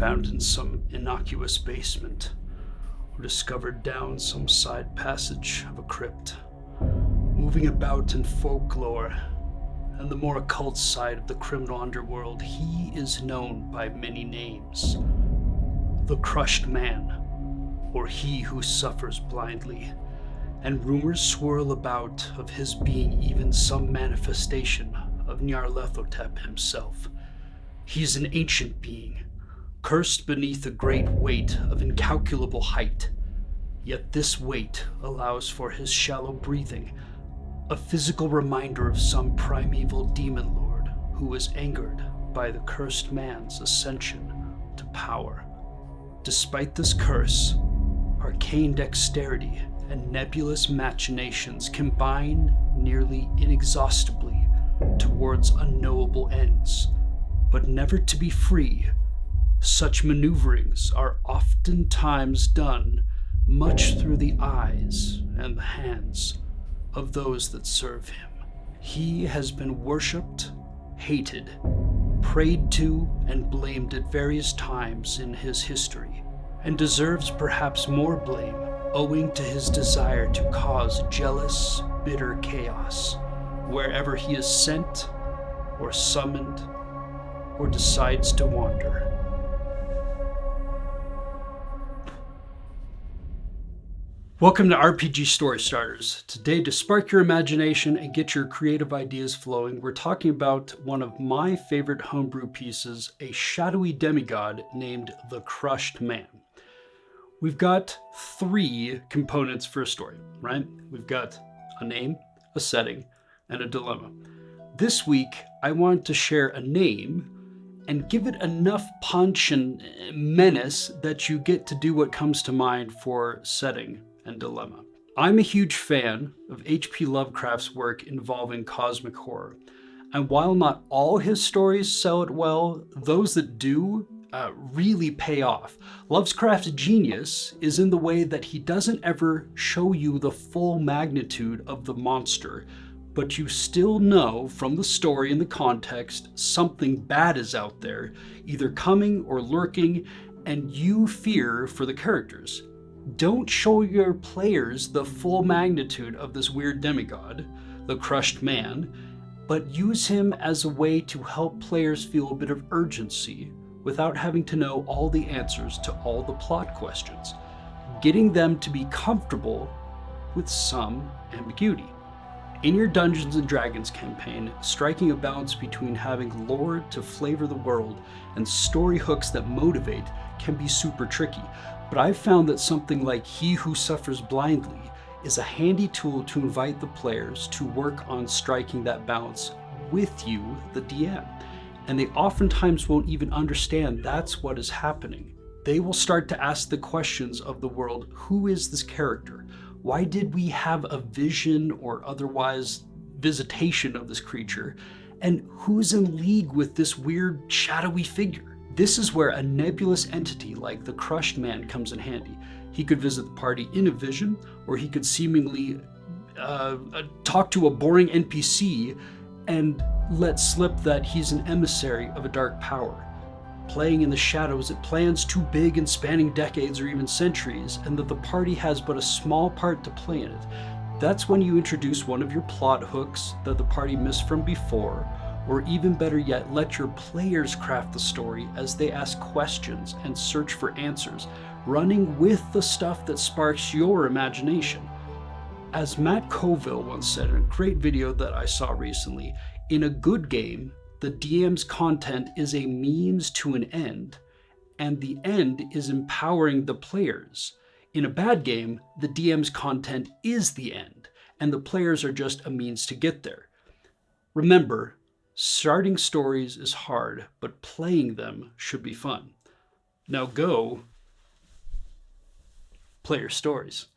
found in some innocuous basement, or discovered down some side passage of a crypt. Moving about in folklore and the more occult side of the criminal underworld, he is known by many names. The Crushed Man, or He Who Suffers Blindly, and rumors swirl about of his being even some manifestation of Nyarlathotep himself. He is an ancient being, cursed beneath a great weight of incalculable height. Yet this weight allows for his shallow breathing, a physical reminder of some primeval demon lord who was angered by the cursed man's ascension to power. Despite this curse, arcane dexterity and nebulous machinations combine nearly inexhaustibly towards unknowable ends, but never to be free. Such maneuverings are oftentimes done much through the eyes and the hands of those that serve him. He has been worshipped, hated, prayed to, and blamed at various times in his history, and deserves perhaps more blame owing to his desire to cause jealous, bitter chaos wherever he is sent or summoned or decides to wander. Welcome to RPG Story Starters. Today, to spark your imagination and get your creative ideas flowing, we're talking about one of my favorite homebrew pieces, a shadowy demigod named the Crushed Man. We've got three components for a story, right? We've got a name, a setting, and a dilemma. This week, I wanted to share a name and give it enough punch and menace that you get to do what comes to mind for setting and dilemma. I'm a huge fan of HP Lovecraft's work involving cosmic horror, and while not all his stories sell it well, those that do really pay off. Lovecraft's genius is in the way that he doesn't ever show you the full magnitude of the monster, but you still know from the story and the context something bad is out there, either coming or lurking, and you fear for the characters. Don't show your players the full magnitude of this weird demigod, the Crushed Man, but use him as a way to help players feel a bit of urgency without having to know all the answers to all the plot questions, getting them to be comfortable with some ambiguity. In your Dungeons & Dragons campaign, striking a balance between having lore to flavor the world and story hooks that motivate can be super tricky, but I've found that something like He Who Suffers Blindly is a handy tool to invite the players to work on striking that balance with you, the DM, and they oftentimes won't even understand that's what is happening. They will start to ask the questions of the world: who is this character? Why did we have a vision or otherwise visitation of this creature? And who's in league with this weird shadowy figure? This is where a nebulous entity like the Crushed Man comes in handy. He could visit the party in a vision, or he could seemingly talk to a boring NPC and let slip that he's an emissary of a dark power, playing in the shadows at plans too big and spanning decades or even centuries, and that the party has but a small part to play in it. That's when you introduce one of your plot hooks that the party missed from before, or even better yet, let your players craft the story as they ask questions and search for answers, running with the stuff that sparks your imagination. As Matt Colville once said in a great video that I saw recently, in a good game, the DM's content is a means to an end, and the end is empowering the players. In a bad game, the DM's content is the end, and the players are just a means to get there. Remember, starting stories is hard, but playing them should be fun. Now go play your stories.